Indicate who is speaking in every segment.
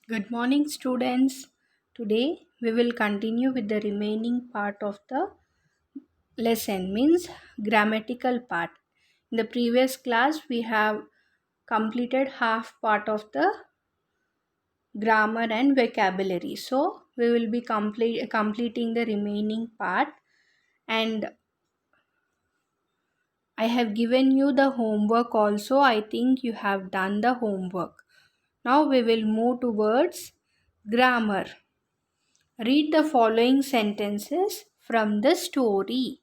Speaker 1: Good morning, students. Today we will continue with the remaining part of the lesson, means grammatical part. In the previous class, we have completed half part of the grammar and vocabulary. So we will be completing the remaining part, and I have given you the homework also. I think you have done the homework. Now we will move towards grammar. Read the following sentences from the story.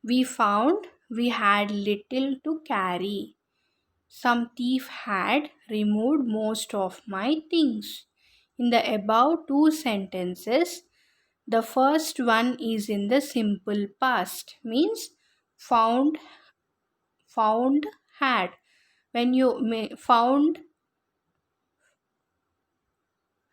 Speaker 1: We found we had little to carry. Some thief had removed most of my things. In the above two sentences, the first one is in the simple past, means found, found, had. When you found,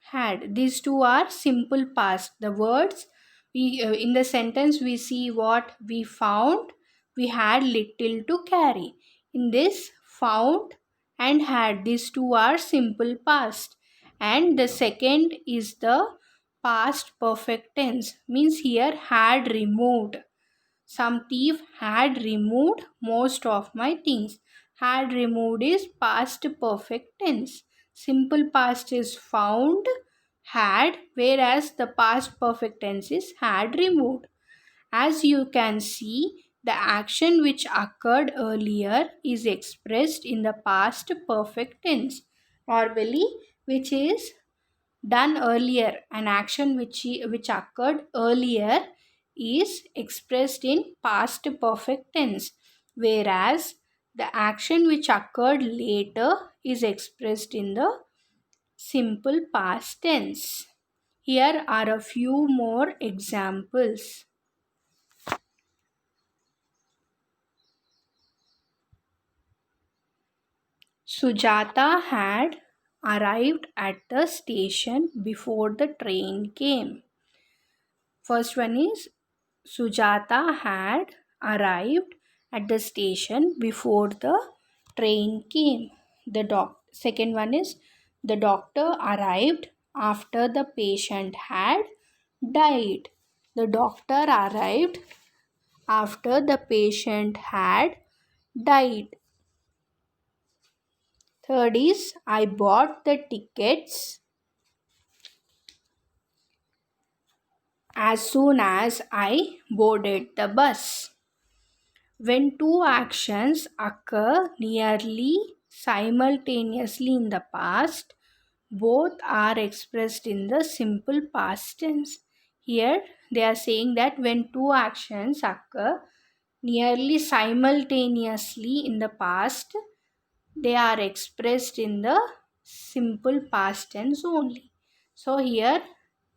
Speaker 1: had, these two are simple past. The words we in the sentence we see what we found, we had little to carry. In this, found and had, these two are simple past, and the second is the past perfect tense, means here had removed. Some thief had removed most of my things. Had removed is past perfect tense. Simple past is found, had, whereas the past perfect tense is had removed. As you can see, the action which occurred earlier is expressed in the past perfect tense. Normally, which is done earlier, an action which occurred earlier is expressed in past perfect tense, whereas the action which occurred later is expressed in the simple past tense. Here are a few more examples. Sujata had arrived at the station before the train came. First one is Sujata had arrived at the station before the train came. Second one is the doctor arrived after the patient had died. The doctor arrived after the patient had died. Third is I bought the tickets as soon as I boarded the bus. When two actions occur nearly simultaneously in the past, both are expressed in the simple past tense. Here they are saying that when two actions occur nearly simultaneously in the past, they are expressed in the simple past tense only. So here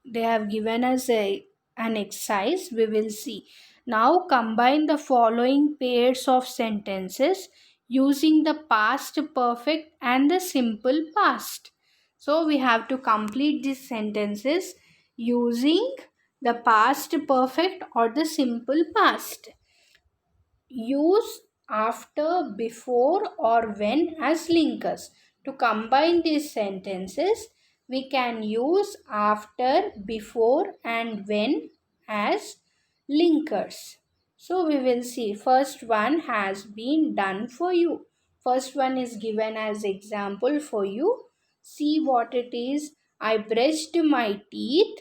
Speaker 1: they have given us an exercise. We will see. Now combine the following pairs of sentences using the past perfect and the simple past. So we have to complete these sentences using the past perfect or the simple past. Use after, before, or when as linkers. To combine these sentences, we can use after, before, and when as linkers. So we will see. First one has been done for you. First one is given as example for you. See what it is. I brushed my teeth.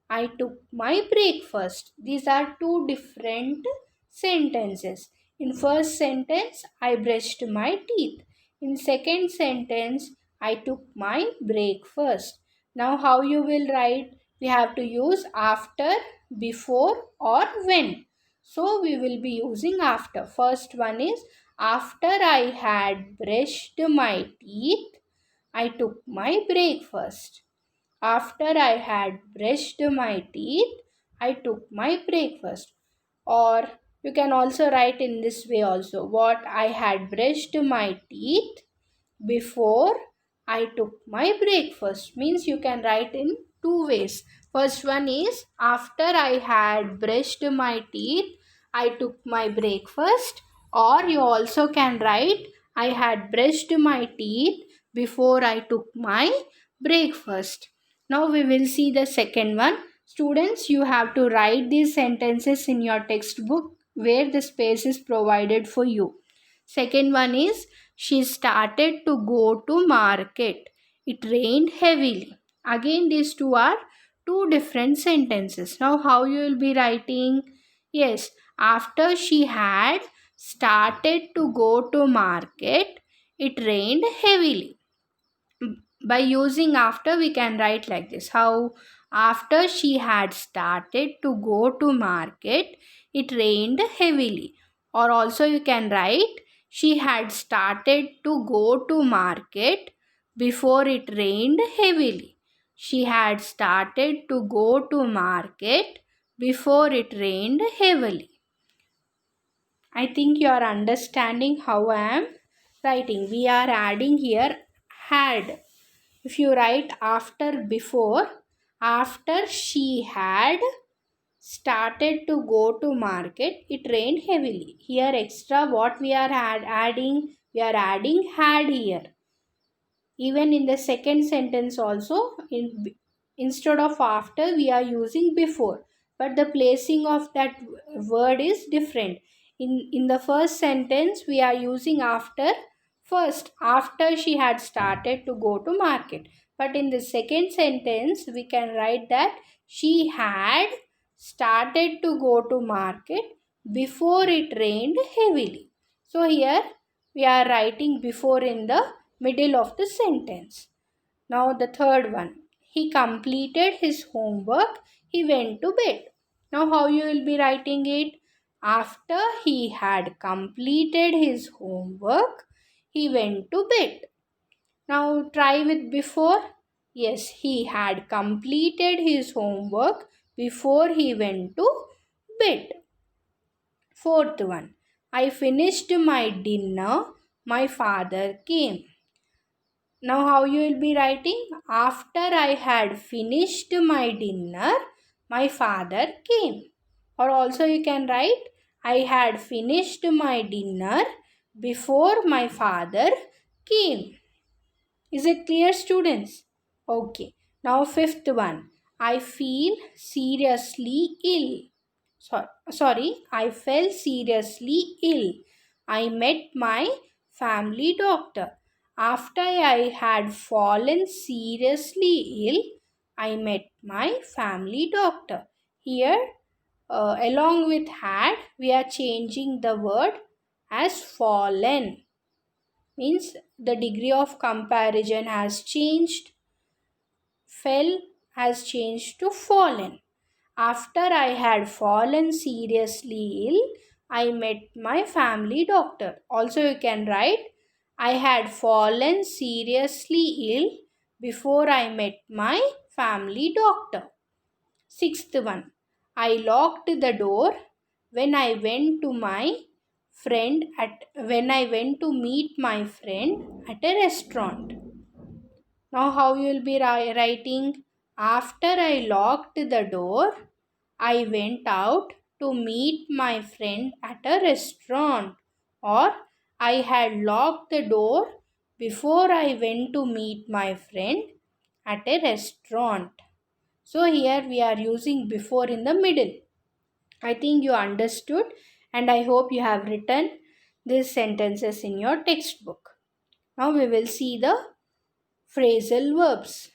Speaker 1: I took my breakfast. These are two different sentences. In first sentence, I brushed my teeth. In second sentence, I took my breakfast. Now how you will write? We have to use after, before, or when. So we will be using after. First one is after I had brushed my teeth, I took my breakfast. After I had brushed my teeth, I took my breakfast. Or you can also write in this way also. What I had brushed my teeth before I took my breakfast. Means you can write in two ways. First one is after I had brushed my teeth, I took my breakfast. Or you also can write I had brushed my teeth before I took my breakfast. Now we will see the second one. Students, you have to write these sentences in your textbook where the space is provided for you. Second one is, she started to go to market. It rained heavily. Again, these two are two different sentences. Now, how you will be writing? Yes, after she had started to go to market, it rained heavily. By using after, we can write like this. How? After she had started to go to market, it rained heavily. Or also you can write, she had started to go to market before it rained heavily. She had started to go to market before it rained heavily. I think you are understanding how I am writing. We are adding here had. If you write after before, after she had started to go to market, it rained heavily. Here extra what we are adding? We are adding had here. Even in the second sentence also, instead of after, we are using before. But the placing of that word is different. In the first sentence, we are using after first, after she had started to go to market. But in the second sentence, we can write that she had started to go to market before it rained heavily. So here we are writing before in the middle of the sentence. Now the third one. He completed his homework. He went to bed. Now how you will be writing it? After he had completed his homework, he went to bed. Now try with before. Yes, he had completed his homework before he went to bed. Fourth one. I finished my dinner. My father came. Now how you will be writing? After I had finished my dinner, my father came. Or also you can write, I had finished my dinner before my father came. Is it clear, students? Okay. Now fifth one. I feel seriously ill. Sorry, I fell seriously ill. I met my family doctor. After I had fallen seriously ill, I met my family doctor. Here, along with had, we are changing the word as fallen. Means the degree of comparison has changed. Fell has changed to fallen. After I had fallen seriously ill, I met my family doctor. Also, you can write, I had fallen seriously ill before I met my family doctor. Sixth one, I locked the door when I went to meet my friend at a restaurant. Now, how you will be writing? After I locked the door, I went out to meet my friend at a restaurant. Or I had locked the door before I went to meet my friend at a restaurant. So here we are using before in the middle. I think you understood and I hope you have written these sentences in your textbook. Now we will see the phrasal verbs.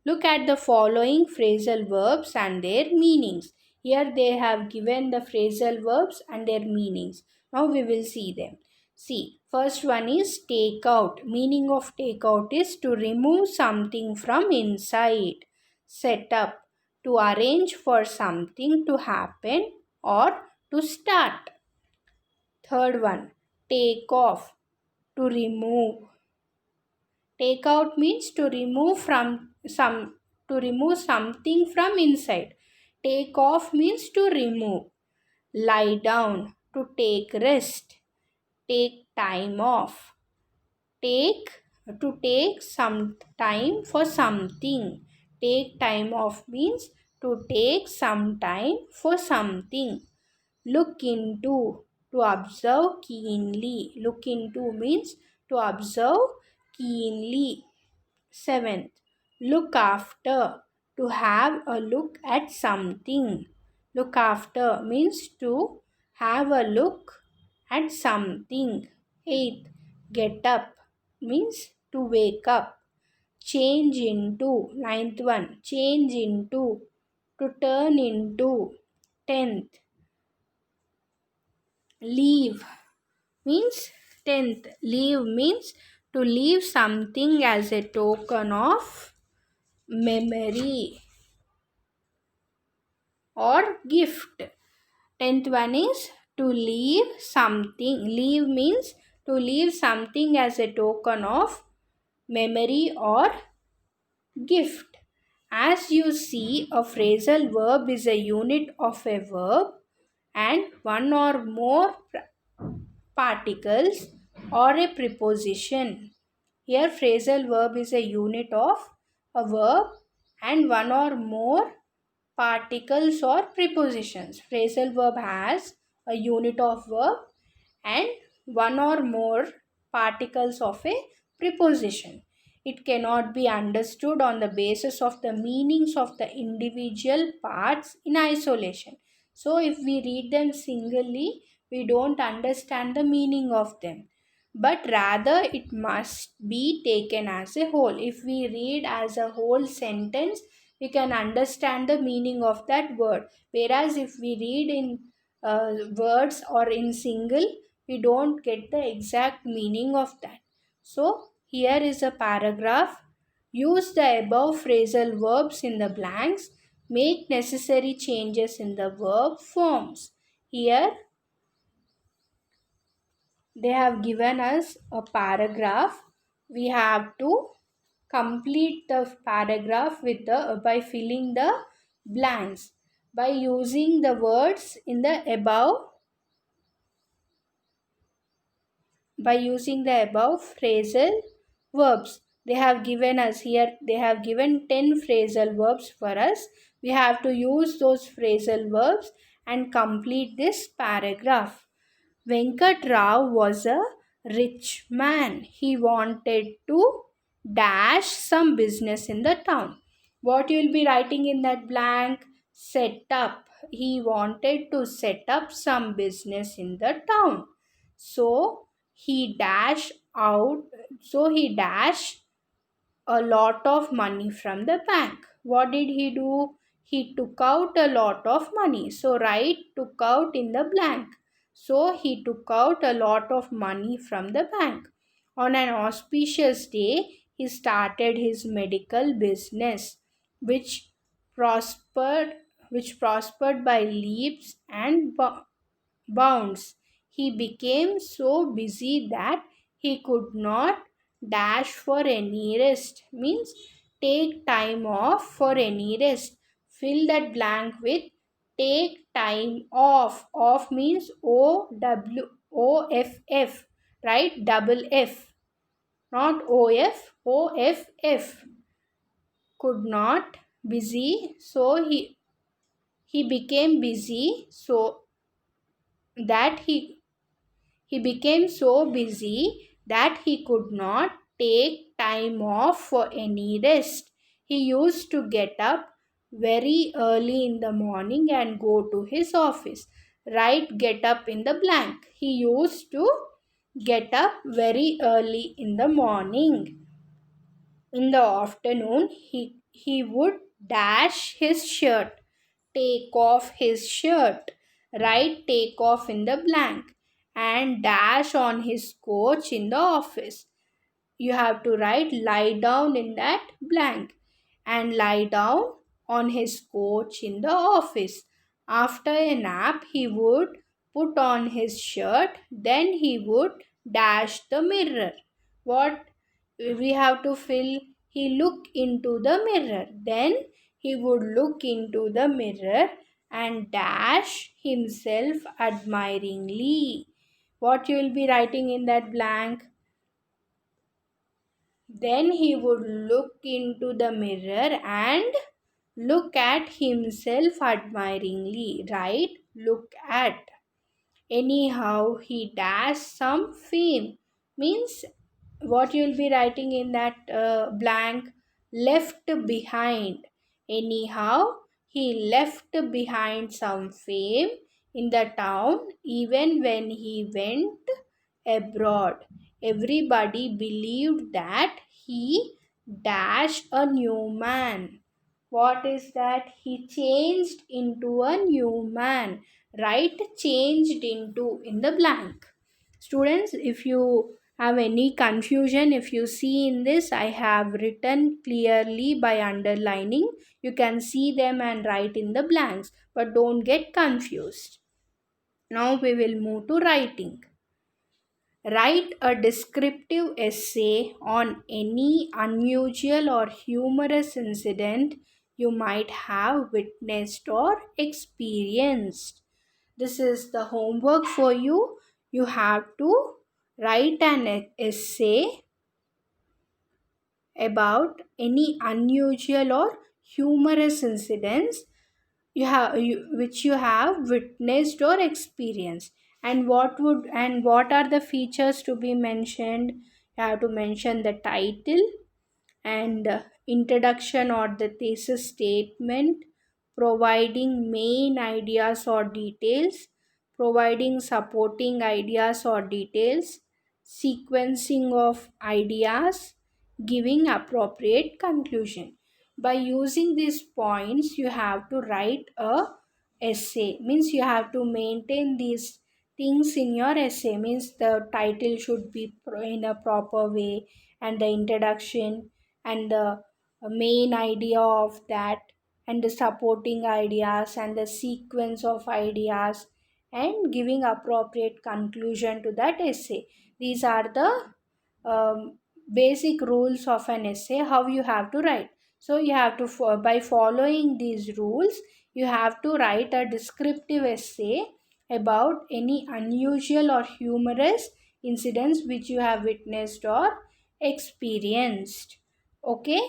Speaker 1: Look at the following phrasal verbs and their meanings. Here they have given the phrasal verbs and their meanings. Now we will see them. See, first one is take out. Meaning of take out is to remove something from inside. Set up, to arrange for something to happen or to start. Third one, take off, to remove. Take out means to remove something from inside. Take off means to remove. Lie down, to take rest. Take time off. Take some time for something. Take time off means to take some time for something. Look into, to observe keenly. Look into means to observe keenly. Seventh, Look after, to have a look at something. Look after means to have a look at something. Eighth, get up means to wake up. Change into, ninth one, change into, to turn into. Tenth, leave means, tenth, leave means to leave something as a token of memory or gift. Tenth one is to leave something. Leave means to leave something as a token of memory or gift. As you see, a phrasal verb is a unit of a verb and one or more particles or a preposition. Here, phrasal verb is a unit of a verb and one or more particles or prepositions. Phrasal verb has a unit of verb and one or more particles of a preposition. It cannot be understood on the basis of the meanings of the individual parts in isolation. So, if we read them singly, we don't understand the meaning of them, but rather it must be taken as a whole. If we read as a whole sentence, we can understand the meaning of that word, whereas if we read in words or in single, we don't get the exact meaning of that. So here is a paragraph. Use the above phrasal verbs in the blanks. Make necessary changes in the verb forms. Here they have given us a paragraph. We have to complete the paragraph with the by filling the blanks by using the words in the above, by using the above phrasal verbs. They have given us here, they have given 10 phrasal verbs for us. We have to use those phrasal verbs and complete this paragraph. Venkat Rao was a rich man. He wanted to dash some business in the town. What you will be writing in that blank? Set up. He wanted to set up some business in the town. So he dashed out. So he dashed a lot of money from the bank. What did he do? He took out a lot of money. So write took out in the blank. So he took out a lot of money from the bank. On an auspicious day, he started his medical business, which prospered which prospered by leaps and bounds. He became so busy that he could not dash for any rest. Means take time off for any rest. Fill that blank with take time off. Off means OWOFF, right? Double F, not OF, OFF. Could not, busy, so he became busy so that he became so busy that he could not take time off for any rest. He used to get up very early in the morning and go to his office. Write get up in the blank. He used to get up very early in the morning. In the afternoon, he would dash his shirt, take off his shirt, write take off in the blank, and dash on his coach in the office. You have to write lie down in that blank and lie down on his coach in the office. After a nap, he would put on his shirt, then he would dash the mirror. What we have to fill? He look into the mirror, then he would look into the mirror and dash himself admiringly. What you will be writing in that blank? Then he would look into the mirror and look at himself admiringly. Right? Look at. Anyhow, he dashed some fame. Means what you will be writing in that blank? left behind. Anyhow, he left behind some fame in the town even when he went abroad. Everybody believed that he dashed a new man. What is that? He changed into a new man. Write changed into in the blank. Students, if you have any confusion, if you see in this, I have written clearly by underlining. You can see them and write in the blanks, but don't get confused. Now we will move to writing. Write a descriptive essay on any unusual or humorous incident you might have witnessed or experienced. This is the homework for you. You have to write an essay about any unusual or humorous incidents which you have witnessed or experienced. And what are the features to be mentioned? You have to mention the title and introduction or the thesis statement, providing main ideas or details, providing supporting ideas or details, sequencing of ideas, giving appropriate conclusion. By using these points, you have to write a essay. Means you have to maintain these things in your essay. Means the title should be in a proper way, and the introduction and the main idea of that, and the supporting ideas and the sequence of ideas, and giving appropriate conclusion to that essay. These are the basic rules of an essay, how you have to write. So you have to by following these rules, you have to write a descriptive essay about any unusual or humorous incidents which you have witnessed or experienced. Okay.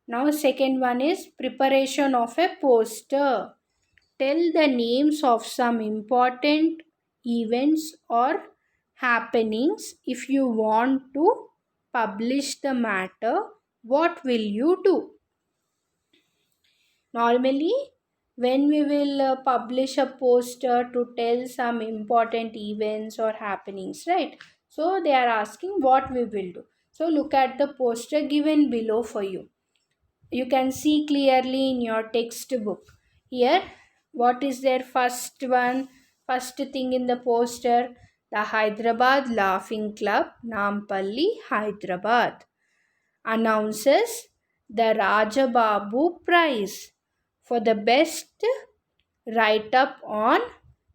Speaker 1: Now second one is preparation of a poster. Tell the names of some important events or happenings. If you want to publish the matter, what will you do? Normally, when we will publish a poster to tell some important events or happenings, right? So they are asking what we will do. So look at the poster given below for you. You can see clearly in your textbook. Here, what is their first one? First thing in the poster, the Hyderabad Laughing Club, Nampalli, Hyderabad, announces the Rajababu Prize for the best write up on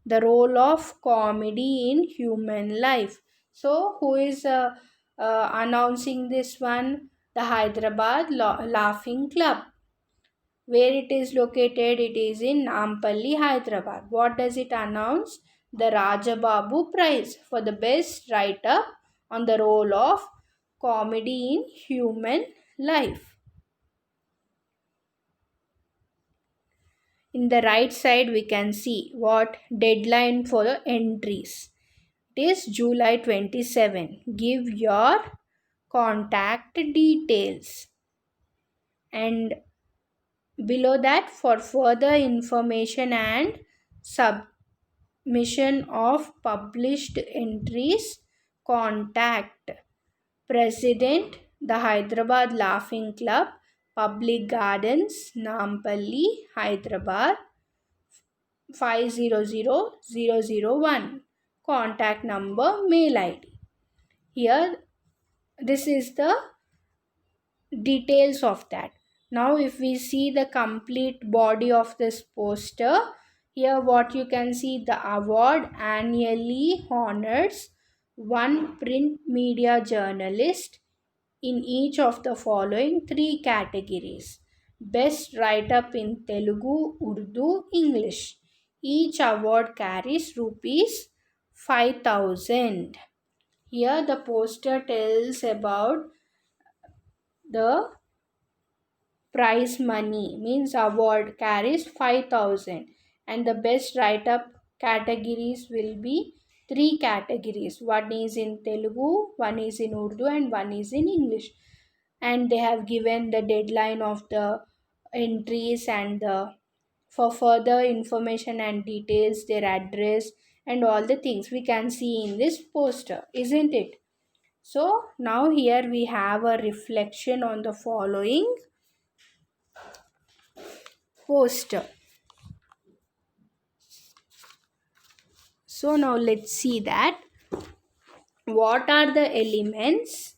Speaker 1: the role of comedy in human life. So, who is announcing this one? The Hyderabad Laughing Club. Where it is located? It is in Nampalli, Hyderabad. What does it announce? The Rajababu Prize for the best write up on the role of comedy in human life. In the right side, we can see what deadline for the entries. It is July 27. Give your contact details. And below that, for further information and submission of published entries, contact President, the Hyderabad Laughing Club, Public Gardens, Nampalli, Hyderabad, 500001. Contact number, mail ID. Here, this is the details of that. Now, if we see the complete body of this poster, here what you can see, the award annually honors one print media journalist in each of the following three categories. Best write-up in Telugu, Urdu, English. Each award carries rupees 5,000. Here the poster tells about the prize money, means award carries 5,000, and the best write-up categories will be three categories. One is in Telugu, one is in Urdu, and one is in English. and they have given the deadline of the entries and for further information and details, their address and all the things we can see in this poster, isn't it? So now here we have a reflection on the following poster. So now let's see that what are the elements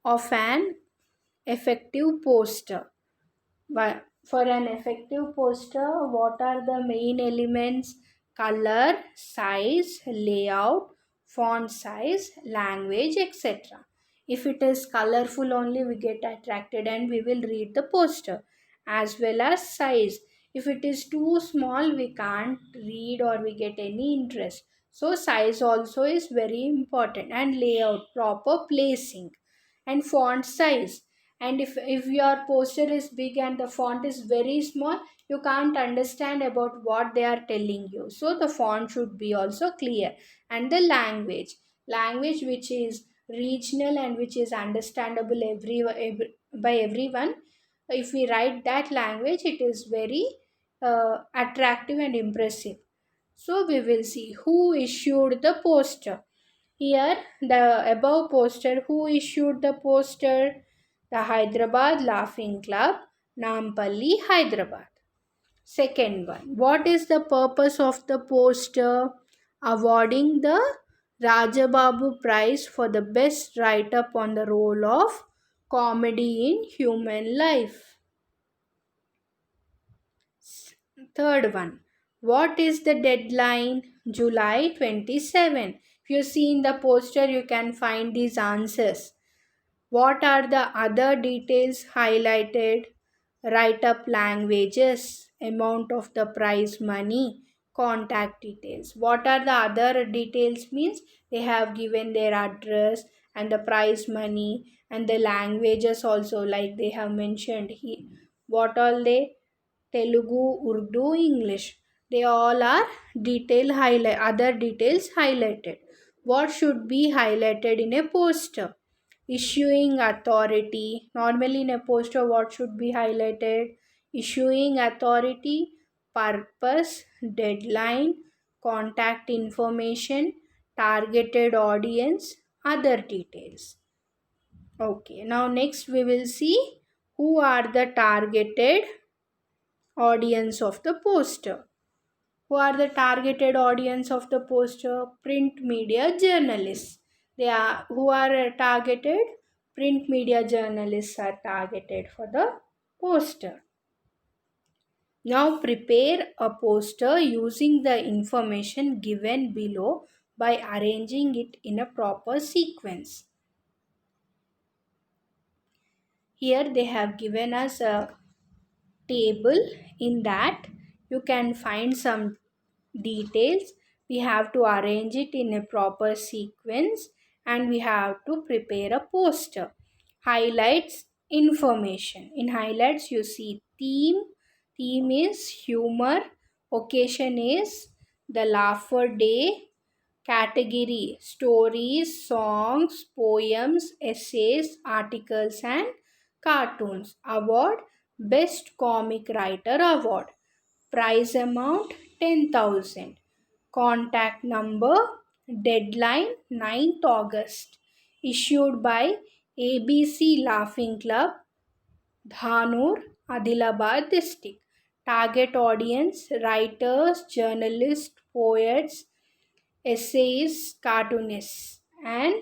Speaker 1: of an effective poster. For an effective poster, what are the main elements? Color, size, layout, font size, language, etc. If it is colorful only, we get attracted and we will read the poster, as well as size. If it is too small, we can't read or we get any interest. So size also is very important, and layout, proper placing, and font size. And if your poster is big and the font is very small, you can't understand about what they are telling you, so the font should be also clear. And the language which is regional and which is understandable by everyone, if we write that language, it is very attractive and impressive. So we will see who issued the poster. Here, the above poster, who issued the poster? The Hyderabad Laughing Club, Nampalli, Hyderabad. Second one, what is the purpose of the poster? Awarding the Rajababu Prize for the best write-up on the role of comedy in human life. Third one, what is the deadline? July 27. If you see in the poster, you can find these answers. What are the other details highlighted? Write up languages, amount of the prize money, contact details. What are the other details means? They have given their address and the prize money and the languages also, like they have mentioned here. What all they? Telugu, Urdu, English. They all are other details highlighted. What should be highlighted in a poster? Issuing authority. Normally in a poster, what should be highlighted? Issuing authority, purpose, deadline, contact information, targeted audience, other details. Okay, now next we will see who are the targeted audience of the poster. Who are the targeted audience of the poster? Print media journalists. They are who are targeted? Print media journalists are targeted for the poster. Now prepare a poster using the information given below by arranging it in a proper sequence. Here they have given us a table. In that you can find some details. We have to arrange it in a proper sequence and we have to prepare a poster. Highlights, information. In highlights you see theme is humor, occasion is the laugher day, category stories, songs, poems, essays, articles and cartoons. Award, best comic writer award. Prize amount 10,000. Contact number, deadline 9th August. Issued by ABC Laughing Club, Dhanur, Adilabad district. Target audience, writers, journalists, poets, essayists, cartoonists and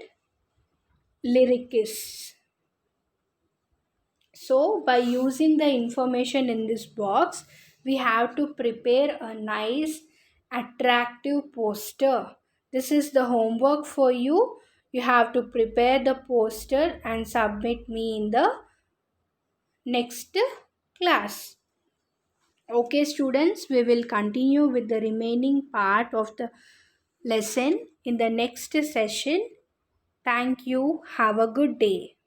Speaker 1: lyricists. So by using the information in this box, we have to prepare a nice attractive poster. This is the homework for you. You have to prepare the poster and submit me in the next class. Okay students, we will continue with the remaining part of the lesson in the next session. Thank you. Have a good day.